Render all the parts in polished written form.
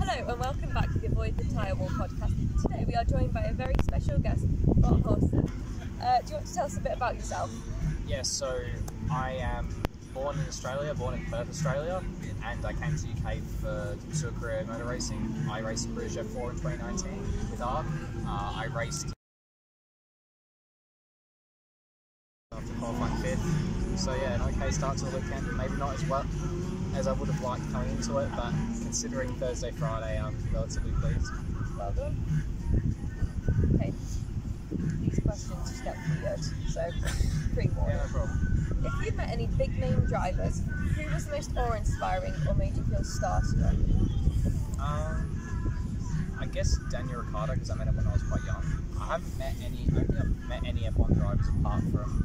Hello and welcome back to the Tyre Wall Podcast. Today we are joined by a very special guest, Bart Horsten. Do you want to tell us a bit about yourself? Yes, so I am born in Australia, born in Perth, Australia, and I came to the UK to pursue a career in motor racing. I raced in British F4 in 2019 with ARC. I raced after qualifying 5th. So yeah, an okay start to the weekend, maybe not as well as I would have liked coming into it, but considering Thursday, Friday, I'm relatively pleased. Well done. Okay, these questions just get weird, so pre-warning. Yeah, no problem. If you met any big name drivers, who was the most awe-inspiring or made you feel starstruck? I guess Daniel Ricciardo, because I met him when I was quite young. I haven't met any, I don't think I've met any F1 drivers apart from,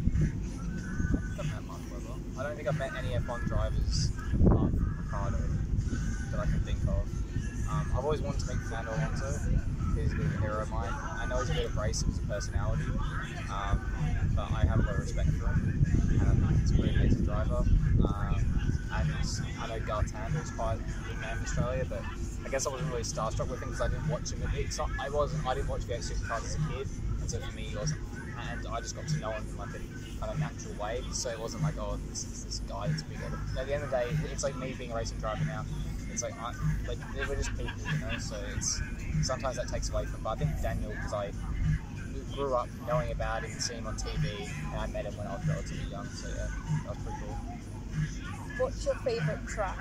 I don't think I've met any F1 drivers apart from Ricciardo that I can think of. I've always wanted to meet Fernando Alonso. He's a bit of a hero of mine. I know he's a bit abrasive as a personality, but I have a lot of respect for him. He's a pretty amazing driver. And I know Gartanda is quite a big name in Australia, but I guess I wasn't really starstruck with him because I didn't watch him. I didn't watch V8 Supercars as a kid, and so for me he wasn't. And I just got to know him in like a kind of natural way, so it wasn't like, oh, this is this guy that's bigger. At the end of the day, it's like me being a racing driver now. It's like we're just people, you know. So it's sometimes that takes away from. But I think Daniel, because I grew up knowing about him and seeing him on TV, and I met him when I was relatively young. So yeah, that was pretty cool. What's your favourite track?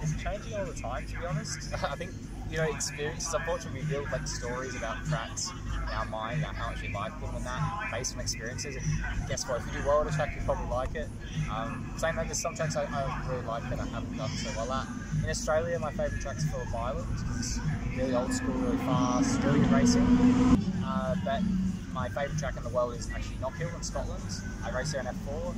It's changing all the time, to be honest. I think, you know, experiences, unfortunately we build like stories about tracks in our mind, about how much we like them and that, based on experiences. And guess what, if you do well at a track, you probably like it. Saying that, there's some tracks I really like that I haven't done so well at. In Australia, my favourite track's Phillip Island, because it's really old school, really fast, really good racing. But my favourite track in the world is actually Knockhill in Scotland. I race there in F4.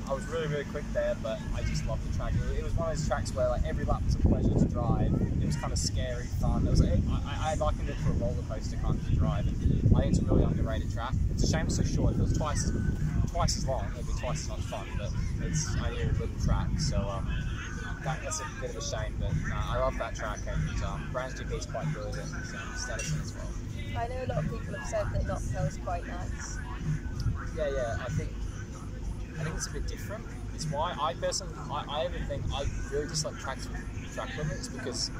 I was really, really quick there, but I just loved the track. It was one of those tracks where like every lap was a pleasure to drive. It was kind of scary, fun. It was like, I likened it to a roller coaster kind of to drive. And I think it's a really underrated track. It's a shame it's so short. If it was twice as long, it'd be twice as much fun. But it's only a little track, so that's a bit of a shame. But I love that track, and Brands GP is quite good, and Stenison as well. I know a lot of people have said that Knockhill is quite nice. Yeah, I think it's a bit different. It's why I personally, I really dislike tracks with track limits, because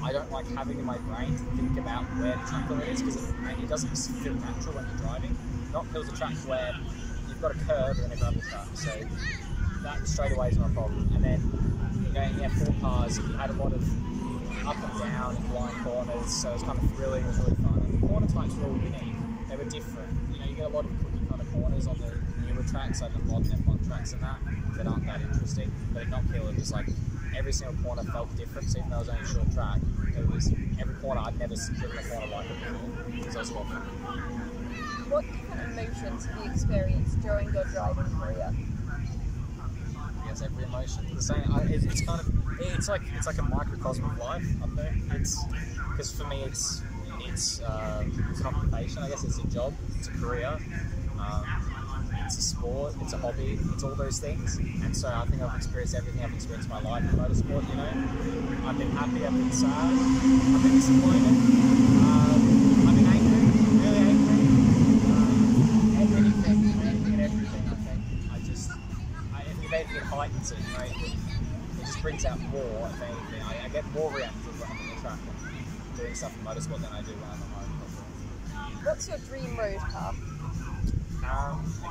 I don't like having in my brain to think about where the track limit is, because it doesn't feel natural when you're driving. Knockhill's a track where you've got a curve and then a gravel track, so that straight away is not a problem. And then, you know, in the F4 cars, you had a lot of up and down and blind corners, so it's kind of thrilling, it was really fun. And the corner types were all unique, they were different. You know, you get a lot of cookie kind of corners on the newer tracks, like the modern F1 tracks and that aren't that interesting. But at Knockhill, it was like every single corner felt different, so even though it was only a short track, it was every corner I'd never driven a corner like it before, so it was a lot of fun. What different emotions have you experienced during your driving career? I guess every emotion. The same. It's kind of it's like a microcosm of life up there. It's because for me it's an occupation. I guess it's a job, it's a career. It's a sport, it's a hobby, it's all those things, and so I think I've experienced everything I've experienced in my life in motorsport, you know. I've been happy, I've been sad, I've been disappointed, I've been angry, really angry, anything and everything, I think. If anything, it heightens it, you know, it just brings out more, if anything. I get more reactive when I'm on the track and doing stuff in motorsport than I do when I'm at home. What's your dream road car?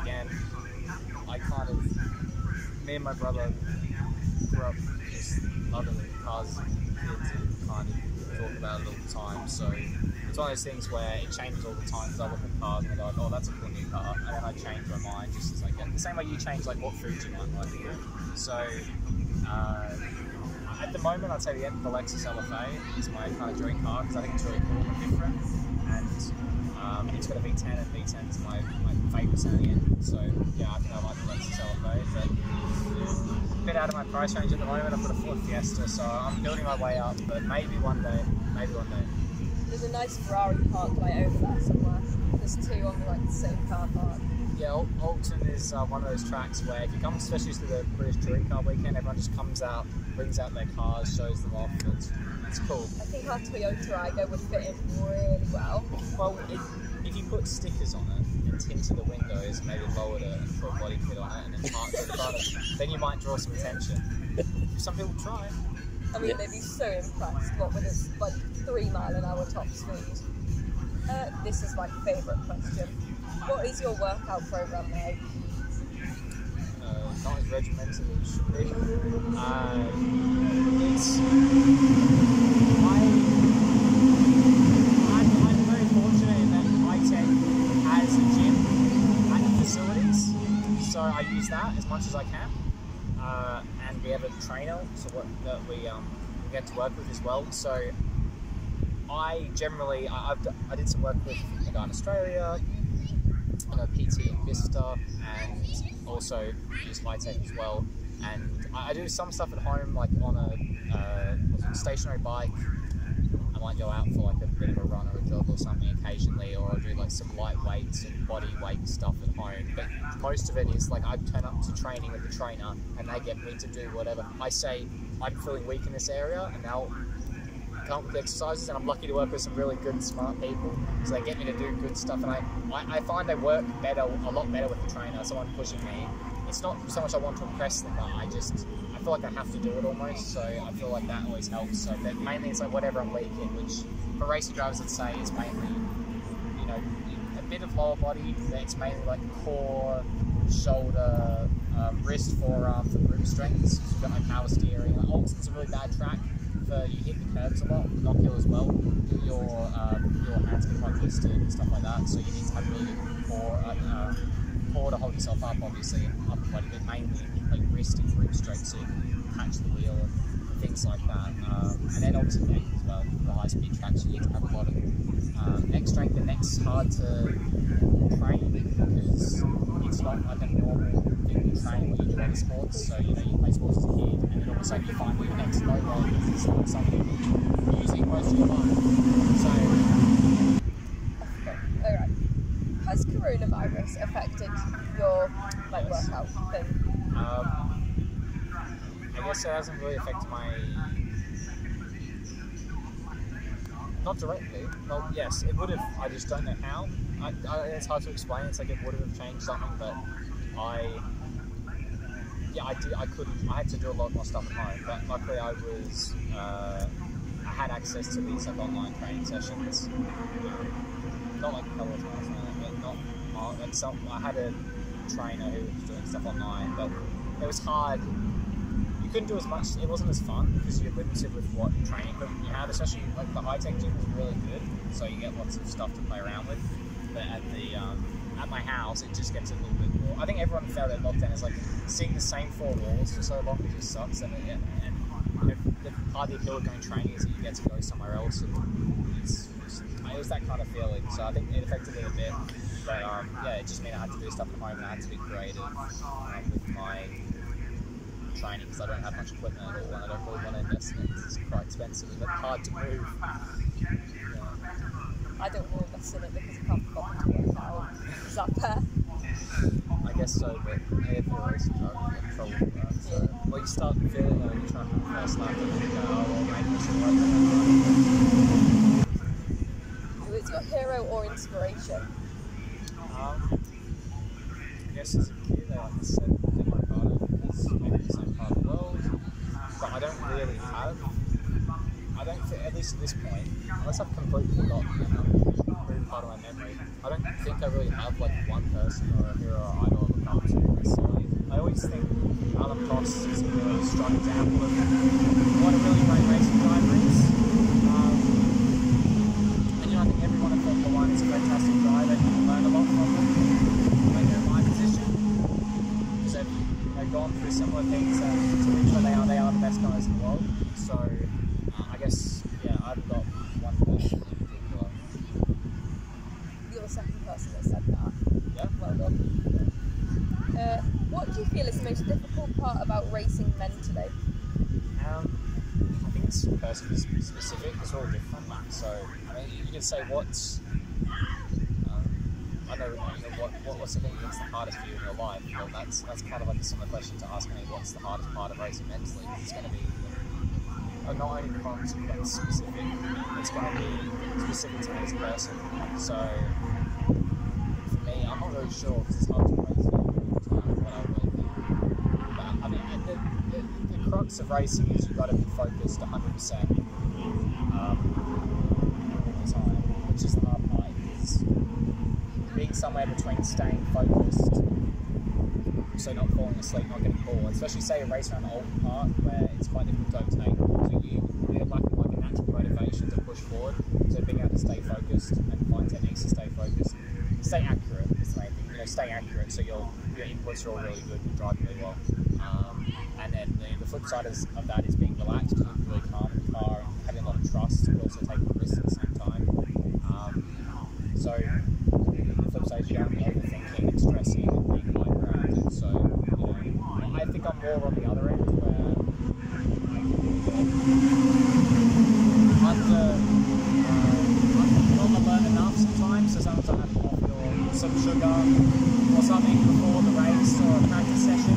Again, me and my brother grew up just loving cars as kids and kind of talk about it all the time, so it's one of those things where it changes all the time, because I look at cars and I go like, oh, that's a cool new car, and then I change my mind just as I get. The same way you change like what food you might like. So at the moment I'd say the Lexus LFA is my kind of dream car, because I think it's really cool and different, and it's got a V10, and V10 is my favourite sounding engine, so yeah, I think I like the Lexus LFA, but a bit out of my price range at the moment. I've got a Ford Fiesta, so I'm building my way up, but maybe one day. There's a nice Ferrari parked right over there somewhere. There's two on the same car park. Yeah, Alton is one of those tracks where if you come, especially to the British Touring Car Weekend, everyone just comes out brings out their cars, shows them off. It's cool. I think our Toyota Aygo would fit in really well. Well, if you put stickers on it and tinted the windows, maybe lowered it and put a body kit on it, and then parked it in front of it, then you might draw some attention. Some people try. I mean, they'd be so impressed. What with this, like, 3-mile-an-hour top speed. This is my favourite question. What is your workout program like? Not as regimented as it should be. I'm very fortunate in that Hitech has a gym at the facilities, so I use that as much as I can. And we have a trainer that we get to work with as well. So I did some work with a guy in Australia, a PT in Vista, and also use Hitech as well. And I do some stuff at home, like on a stationary bike. I might go out for like a bit of a run or a jog or something occasionally, or I'll do like some light weights and body weight stuff at home. But most of it is like I turn up to training with the trainer and they get me to do whatever. I say I'm feeling weak in this area and they'll come up with exercises, and I'm lucky to work with some really good, smart people, so they get me to do good stuff. And I find they work a lot better with the trainer, someone pushing me. It's not so much I want to impress them, but I feel like I have to do it almost, so I feel like that always helps. So that mainly it's like whatever I'm weak in, which for racing drivers I'd say is mainly, you know, a bit of lower body, but it's mainly like core, shoulder, wrist, forearm for grip strength. So you've got like power steering. Like, Alton's a really bad track. You hit the curbs a lot, Knockhill as well. Your hands get quite twisted and stuff like that, so you need to have really good core to hold yourself up, obviously, and upper body, but mainly like wrist and grip strength so you can catch the wheel and things like that. And then obviously neck as well. The high speed tracks you need to have a lot of neck strength, and neck's hard to train because it's not like a normal thing to train when you do other sports. So you play sports as a kid, and then all of a sudden you find that your neck's low because it's not something you're using most of your life. So, alright. Has coronavirus affected your workout thing? I guess it hasn't really affected my. Not directly. Well, yes, it would have. I just don't know how. It's hard to explain. It's like it would have changed something, but I couldn't. I had to do a lot more stuff at home. But luckily, I had access to these like online training sessions. Not like Peloton or something, but not like some. I had a trainer who was doing stuff online, but it was hard. You couldn't do as much. It wasn't as fun because you're limited with what training equipment you have. Especially like the Hitech gym is really good, so you get lots of stuff to play around with. But at my house, it just gets a little bit more. I think everyone felt that lockdown is like seeing the same four walls for so long. It just sucks, and the part of the appeal of going training is that you get to go somewhere else, and it was that kind of feeling. So I think it affected it a bit. But it just meant I had to do stuff at home and I had to be creative with my training because I don't have much equipment at all and I don't really want to invest in it because it's quite expensive and hard to move. Yeah. I don't want to invest in it because I can't bother to work out. Is that fair? I guess so, but if you're racing driver, you get trouble with that. So, well, you start feeling when you're trying to first lap and you go, oh, well, maybe we should work. Who is your hero or inspiration? I guess as a kid, I like to say my brother is maybe the same part of the world, but I don't really have. I don't think, at least at this point, unless I've completely forgotten and moved part of my memory, I don't think I really have like one person or a hero or idol I've come to necessarily. I always think Alan Prost is a really strong example of what a really great racing driver is. And I think everyone in Formula 1 is a fantastic driver. You can learn a lot from them when you're in my position. Because they've gone through similar things to reach where they are. They are the best guys in the world. So I guess, I've got one person in particular. You're the second person that said that. Yeah? Well done. What do you feel is the most difficult part about racing mentally? I think it's person specific. It's all different. So I mean, you can say what's I don't know what's the thing that's the hardest for you in your life. Well, that's kind of like a similar question to ask me. What's the hardest part of racing mentally? It's going to be the are not only consequence specific, it's going to be specific to each person. So for me, I'm not really sure because it's hard to rate what I really think. But I mean, the crux of racing is you've got to be focused 100% all the time, which is the hard part. Is being somewhere between staying focused, so not falling asleep, not getting bored. Especially say a race around the open part where it's quite difficult to overtake. So you have like a natural motivation to push forward. So being able to stay focused and find techniques to stay focused, stay accurate is the main thing. You know, stay accurate so your inputs are all really good, you drive really well. And then the flip side of that is being relaxed, being really calm in the car, and having a lot of trust, but also taking risks at the same time. So the flip side is you don't be overthinking and stressing and being hyperactive. So you know, I think I'm more on the other end where I can not alert enough sometimes. So sometimes I have coffee or some sugar or something before the race or a practice session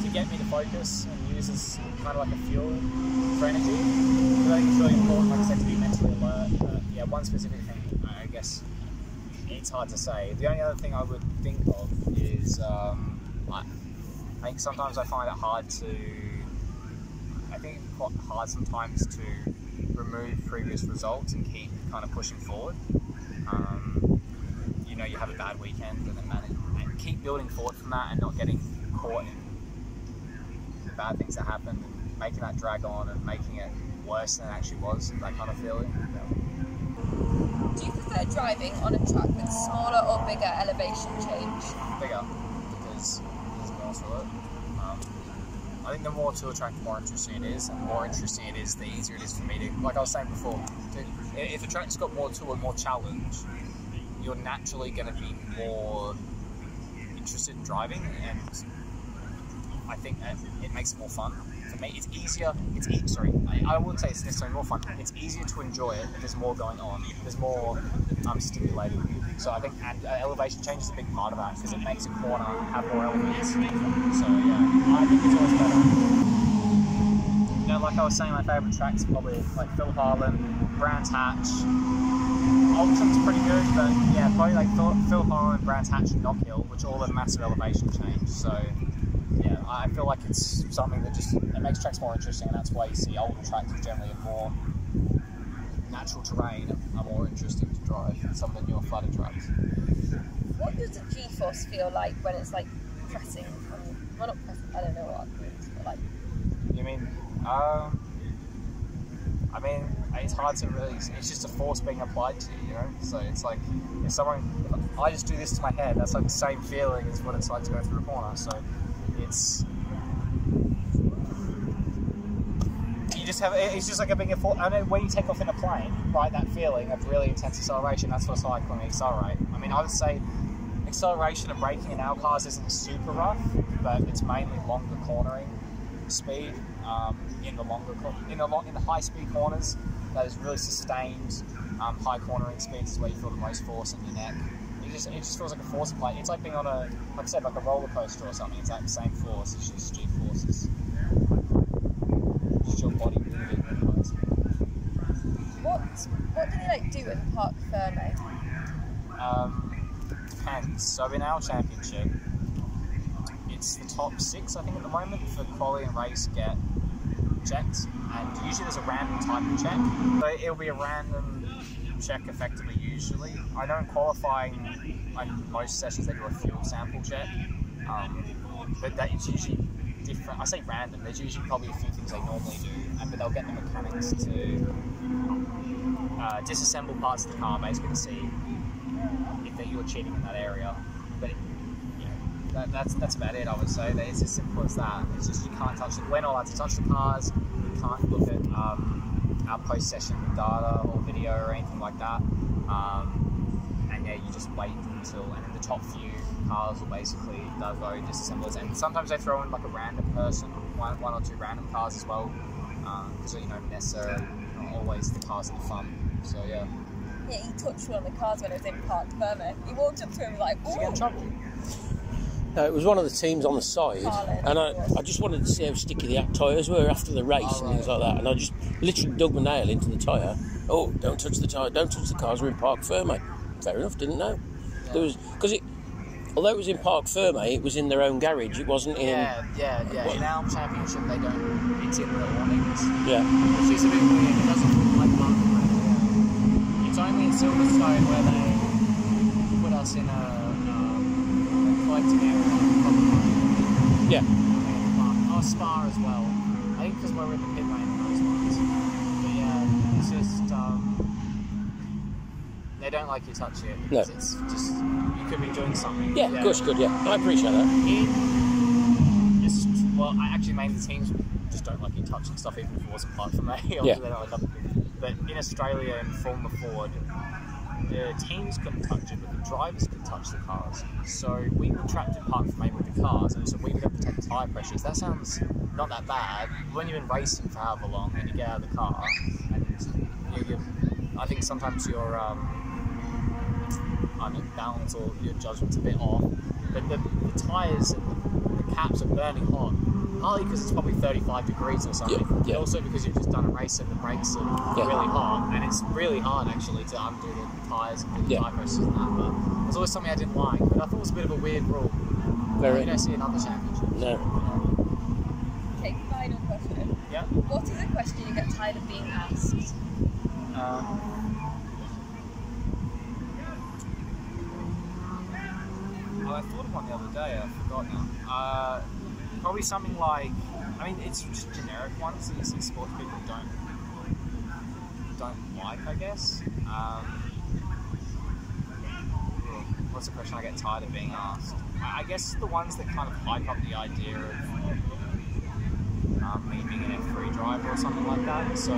to get me to focus and use as kind of like a fuel for energy. But I think it's really important, like I said, to be mentally alert. Yeah, one specific thing, I guess. It's hard to say. The only other thing I would think of is I think sometimes I find it hard to. I think it's quite hard sometimes to remove previous results and keep kind of pushing forward. You know, you have a bad weekend and then and keep building forward from that and not getting caught in the bad things that happened and making that drag on and making it worse than it actually was. That kind of feeling. Do you prefer driving on a track with smaller or bigger elevation change? Bigger, because there's more to it. I think the more to a track, the more interesting it is, and the more interesting it is, the easier it is for me to, like I was saying before, if a track's got more to it, more challenge, you're naturally going to be more interested in driving, and I think that it makes it more fun. For me, it's easier, I wouldn't say it's necessarily more fun, it's easier to enjoy it if there's more going on, there's more stimulating. So I think elevation change is a big part of that because it makes a corner have more elements. So yeah, I think it's always better. You know, like I was saying, my favourite tracks are probably like Phillip Island, Brands Hatch. Oldham's pretty good, but yeah, probably like Phillip Island, Brands Hatch and Knock Hill, which all have massive elevation change. So yeah, I feel like it's something that just it makes tracks more interesting, and that's why you see older tracks generally have more natural terrain are more interesting to drive than some of the newer flooded tracks. What does the G-force feel like when it's like pressing? Well, not pressing, I don't know what it means, but like... You mean, I mean, it's hard to really, it's just a force being applied to you, you know? So it's like, if I just do this to my head, that's like the same feeling as what it's like to go through a corner, so it's... It's just like a bigger force. I know when you take off in a plane, right, that feeling of really intense acceleration, that's what it's like when we accelerate. I mean, I would say acceleration and braking in our cars isn't super rough, but it's mainly longer cornering speed in the high speed corners. That is really sustained high cornering speeds is where you feel the most force in your neck. It just feels like a force plate. It's like being on like I said, like a roller coaster or something. It's like the same force. It's just G forces. Your body moving. What do they like do at Parc Fermé? Depends. So in our championship, it's the top 6 I think at the moment for quali and race get checked, and usually there's a random type of check. So it'll be a random check effectively usually. I know in qualifying, in most sessions they do a fuel sample check, but that is usually different. I say random, there's usually probably a few things they normally do, but they'll get the mechanics to disassemble parts of the car basically to see if you're cheating in that area. But you know, that's about it, I would say. It's as simple as that. It's just you can't touch it. We're not allowed to touch the cars, we can't look at our post-session data or video or anything like that. And yeah, you just wait until, and then the top few cars will basically, they'll go disassemblers, and sometimes they throw in like a random person, one or two random cars as well, so you know, necessarily not always the cars in the front. So yeah. Yeah, he touched one of the cars when I was in Parc Fermé. He walked up to him like, "Ooh." Did you get in trouble? No, it was one of the teams on the side, and I just wanted to see how sticky the tyres were after the race and things like that, and I just literally dug my nail into the tyre. Oh, don't touch the tyre, don't touch the cars, we're in Parc Fermé. Fair enough, didn't know. There was, because although it was in Parc Fermé, it was in their own garage, it wasn't in... Yeah. In our championship, they don't... It's in the warnings. Yeah. Which is a bit weird. It doesn't look like Parc Fermé. It's only in Silverstone where they put us in a collecting area. Yeah. Spa as well. I think because we're in the pit lane in those ones. But yeah, it's just... they don't like you touch it because it's just... You could be doing something. Yeah, good, yeah. I appreciate that. Well, I actually mainly the teams just don't like you touching stuff even if it wasn't Parc Fermé. They don't like other people. But in Australia and Formula Ford, the teams couldn't touch it, but the drivers could touch the cars. So we were trapped in Parc Fermé with the cars, and so we would have to take the tyre pressures. That sounds not that bad. When you've been racing for however long and you get out of the car, and I think sometimes your balance or your judgment's a bit off, but the tyres and the caps are burning hot. Partly because it's probably 35 degrees or something, but also because you've just done a race and the brakes are really hot, and it's really hard actually to undo the tyres and the tyre pressures and that. But it was always something I didn't like, but I thought it was a bit of a weird rule. You don't see it in other championships. No. Okay, final question. Yeah. What is a question you get tired of being asked? I thought of one the other day, I forgot now. Probably something like, I mean, it's just generic ones that you see sports people don't like, I guess. What's the question I get tired of being asked? I guess the ones that kind of hype up the idea of me being an F3 driver or something like that. So.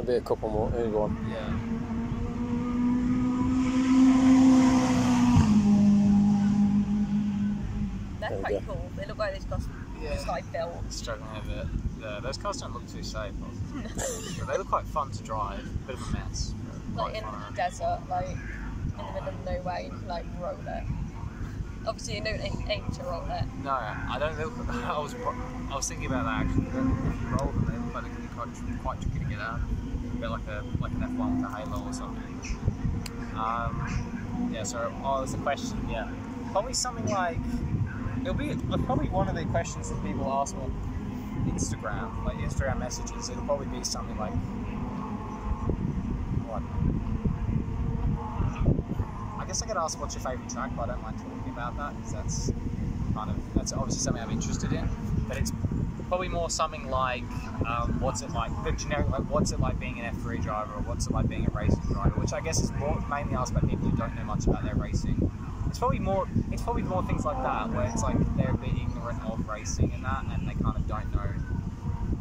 Be a couple more. Here you go on. Yeah. They're quite cool. They look like they've got just like built. Struggling a bit. Yeah, those cars don't look too safe. They look quite fun to drive. Bit of a mess. Like in the desert, like in the middle of nowhere, you can like roll it. Obviously, you don't aim to roll it. No, I don't look. I was thinking about that actually. If you roll them, they look like they can be quite tricky to get out. A bit like an F1 with a halo or something. So there's a question. Yeah, probably something like it'll be probably one of the questions that people ask on Instagram, like Instagram messages. It'll probably be something like, what? I guess I get asked what's your favourite track, but I don't mind talking about that because that's obviously something I'm interested in. But it's probably more something like what's it like, the generic, like what's it like being an F3 driver, or what's it like being a racing driver, which I guess is mainly asked by people who don't know much about their racing. It's probably more things like that, where it's like they're a bit ignorant of racing and that, and they kind of don't know,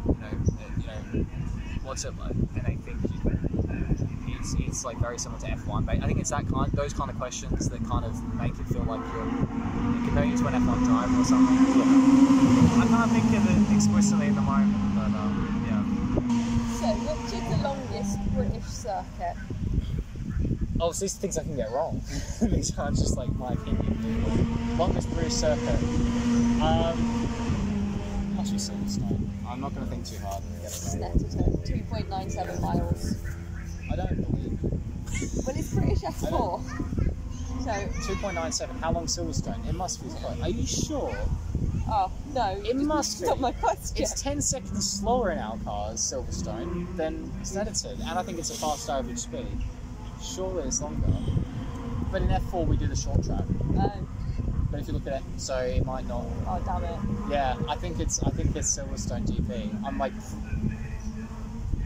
you know, what's it like, and they think it's like very similar to F1. But I think it's those kind of questions that kind of make it feel like you can know you're to an F1 driver or something. I can't think of it explicitly at the moment, but yeah. So, which is the longest British circuit? Oh, so these are things I can get wrong. These aren't just like my opinion. Longest British circuit. Must be Silverstone. I'm not going to think too hard and get it wrong. 2.97 miles. I don't believe it. Well, it's British F4. So 2.97. How long Silverstone? It must be quite. Are you sure? Oh no! It must be. Not my question. It's 10 seconds slower in our cars, Silverstone, than Snetterton, and I think it's a fast average speed. Surely it's longer. But in F4 we do the short track. But if you look at it, so it might not. Oh damn it! Yeah, I think it's Silverstone GP. I'm like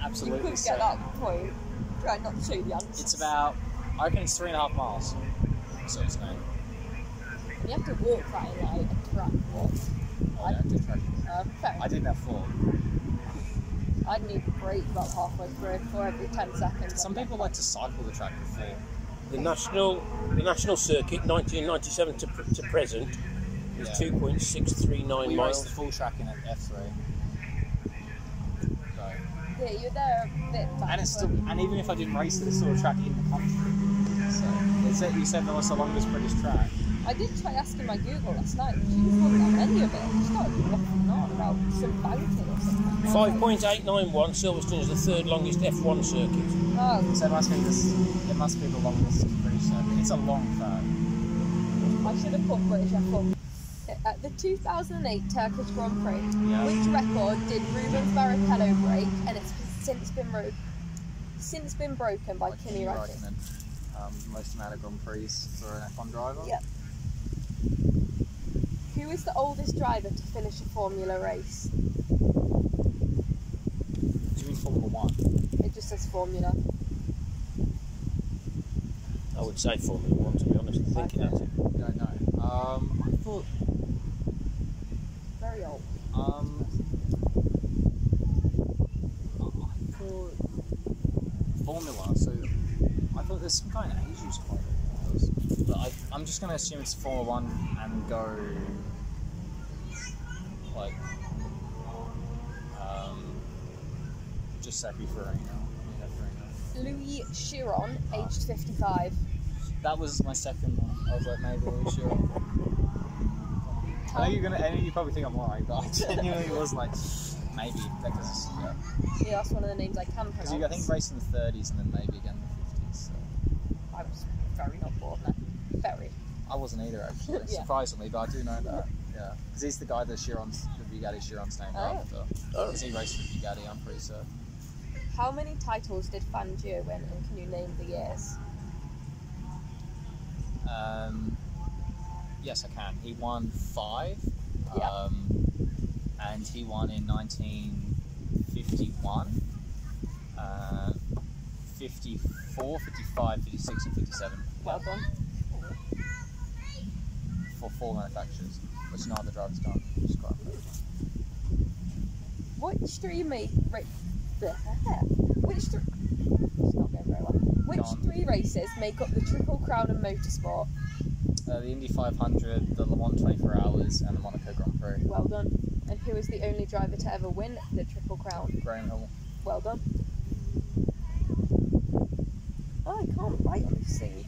absolutely. You could get that point. Try not to shoot the answers. It's about, I reckon it's 3.5 miles. Silverstone. You have to walk that in like a track walk. I don't do track. Fair. I didn't have 4. I'd need a break about halfway through or every 10 seconds. Some people like to cycle the track before. The national circuit, 1997 to present, was 2.639 we miles. raced the full track in at F3. So. Yeah, you're there a bit back. And it's still, and even if I didn't race it, it's still a track in the country. So you said that was the longest British track. I did try asking my Google last night, but she just wouldn't have any of it. She started waffling on about some banking or something. 5.891, Silverstone is the third longest F1 circuit. Oh, So it must be the longest British circuit. It's a long track. I should have put British F1. At the 2008 Turkish Grand Prix, Yeah. which record did Rubens Barrichello break, and it's since been broken by Kimi Räikkönen. Most amount of Grand Prix for an F1 driver. Yep. Who is the oldest driver to finish a Formula race? Do you mean Formula 1? It just says Formula. I would say Formula 1, to be honest, thinking at it. Don't know. I thought... Very old. I thought Formula, so I thought there's some kind of age use point. But I'm just going to assume it's Formula 1 and go like Giuseppe Farina. Louis Chiron, aged 55. That was my second one. I was like, maybe Louis Chiron. I know you probably think I'm lying, but I genuinely was like, maybe, because Yeah, that's one of the names I can pronounce. Because I think race in the 30s and then maybe again in the 50s. So. I was very not born then. Very. I wasn't either, actually, Yeah. surprisingly, but I do know that. Yeah, because he's the guy that the Bugatti Chiron's named after. Because he raced for Bugatti, I'm pretty certain. How many titles did Fangio win, and can you name the years? Yes, I can. He won 5. Yeah. And he won in 1951, 54, 55, 56 and 57. Well done. For 4 manufacturers, which none of the drivers done, which is quite impressive. Which three races make up the Triple Crown of motorsport? The Indy 500, the Le Mans 24 Hours, and the Monaco Grand Prix. Well done. And who is the only driver to ever win the Triple Crown? Graham Hill. Well done. Oh, I can't write on this thing.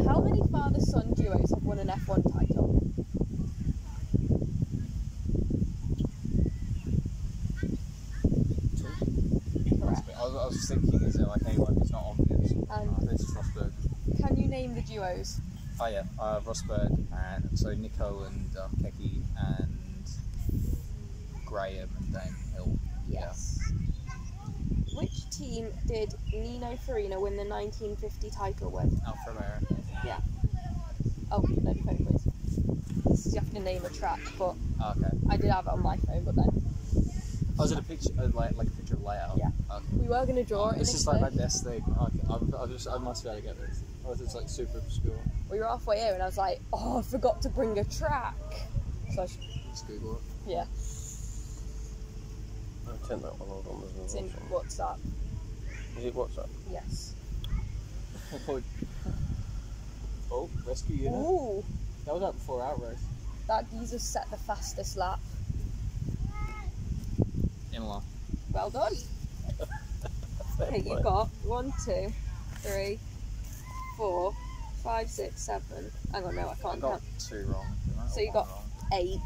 How many father-son duos have won an F1 title? Correct. I was thinking, is it like anyone who's not obvious? And It's Rosberg. can you name the duos? Oh yeah, Rosberg, and so Nico and Keke and Graham and Dame Hill. Yes. Which team did Nino Farina win the 1950 title with? Alfa Romeo. Yeah. Oh, no phone quiz. This is, you have to name a track, but Okay. I did have it on my phone, but then Oh, is it a picture, like a picture of layout? Yeah. Okay. we were going to draw it. This is like my best thing. Okay. I must be able to get this. Or is it like super obscure? We were halfway here, and I was like, "Oh, I forgot to bring a track." So Just Google it. yeah, I'll turn that one on. it's in WhatsApp. Is it WhatsApp? Yes. Oh, rescue unit. Ooh, That was out before our race. that geezer set the fastest lap. Imola. Well done. Okay, you got 1, 2, 3, 4, 5, 6, 7. Hang on, no, I I can't got count. 2 wrong. So you got 8.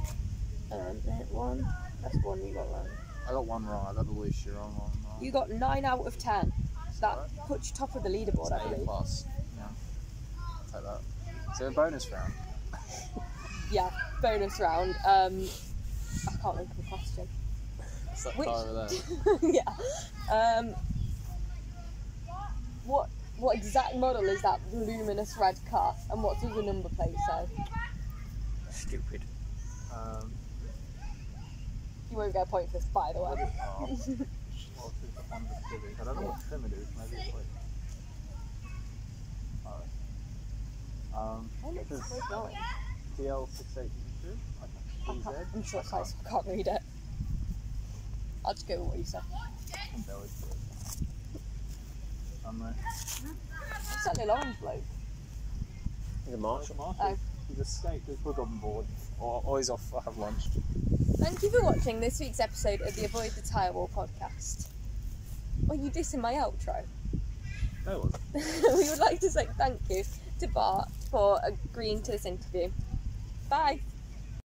1. That's 1 you got wrong. I got 1 wrong. I got the Louis Chiron one wrong. You got 9 out of 10. That Right. puts you top of the leaderboard, I It's believe. A+. Yeah. Take that. Is there a bonus round? Yeah, bonus round. I can't think of a question. It's that Which- car over there. Yeah. What exact model is that luminous red car? And what does the number plate say? Stupid. You won't get a point for this, by the way. I don't know what trim it is. Maybe it's like. Oh, it's so glowing. DL6822. I'm short size, so I can't read it. I'll just go with what you said. I'm Billy. I'm there. What's that little orange bloke? He's a marshal. Oh. He's escaped. He's put on board. Or he's off to have lunch. Thank you for watching this week's episode of the Avoid the Tyre Wall podcast. Are you dissing my outro? No, it wasn't. We would like to say thank you to Bart for agreeing to this interview. Bye.